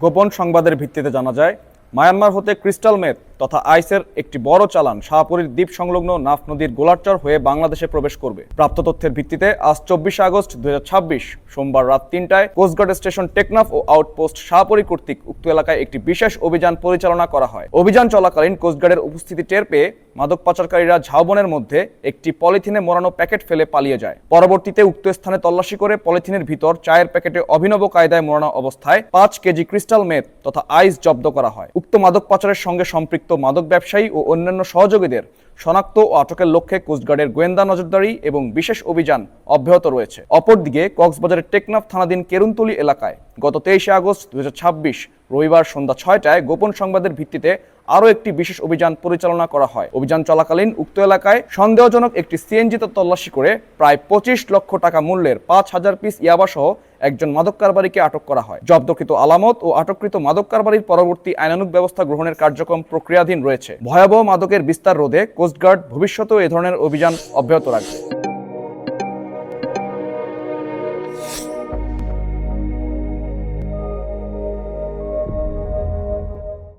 গোপন সংবাদের ভিত্তিতে জানা যায়, মায়ানমার হতে ক্রিস্টাল মেথ তথা আইসের একটি বড় চালান শাহপরীর দ্বীপ সংলগ্ন নাফ নদীর গোলারচর হয়ে বাংলাদেশে প্রবেশ করবে। প্রাপ্ত তথ্যের ভিত্তিতে আজ 24 আগস্ট 2026 সোমবার রাত 3টায় কোস্টগার্ড স্টেশন টেকনাফ ও আউটপোস্ট শাহপরী কর্তৃক উক্ত এলাকায় একটি বিশেষ অভিযান পরিচালনা করা হয়। অভিযান চলাকালীন কোস্টগার্ডের উপস্থিতি টের পেয়ে মাদক পাচারকারীরা ঝাউবনের মধ্যে একটি পলিথিনে মোড়ানো প্যাকেট ফেলে পালিয়ে যায়। পরবর্তীতে উক্ত স্থানে তল্লাশি করে পলিথিনের ভিতর চায়ের প্যাকেটে অভিনব কায়দায় মোড়ানো অবস্থায় 5 কেজি ক্রিস্টাল মেথ তথা আইস জব্দ করা হয়। উক্ত মাদক পাচারের সঙ্গে সম্পৃক্ত মাদক ব্যবসায়ী ও অন্যান্য সহযোগীদের শনাক্ত ও আটকের লক্ষ্যে কোস্টগার্ডের গোয়েন্দা নজরদারি এবং বিশেষ অভিযান অব্যাহত রয়েছে। অপরদিকে কক্সবাজারের টেকনাফ থানাধীন কেরুনতলী এলাকায় গত 23 আগস্ট 2026 রবিবার সন্ধ্যা 6টায় গোপন সংবাদের ভিত্তিতে আরও একটি বিশেষ অভিযান পরিচালনা করা হয়। অভিযান চলাকালীন উক্ত এলাকায় সন্দেহজনক একটি সিএনজিতে তল্লাশি করে প্রায় 25 লক্ষ টাকা মূল্যের 5,000 পিস ইয়াবা সহ একজন মাদক কারবারিকে আটক করা হয়। জব্দকৃত আলামত ও আটককৃত মাদক কারবারির পরবর্তী আইনানুগ ব্যবস্থা গ্রহণের কার্যক্রম প্রক্রিয়াধীন রয়েছে। ভয়াবহ মাদকের বিস্তার রোধে কোস্টগার্ড ভবিষ্যতেও এ ধরনের অভিযান অব্যাহত রাখবে।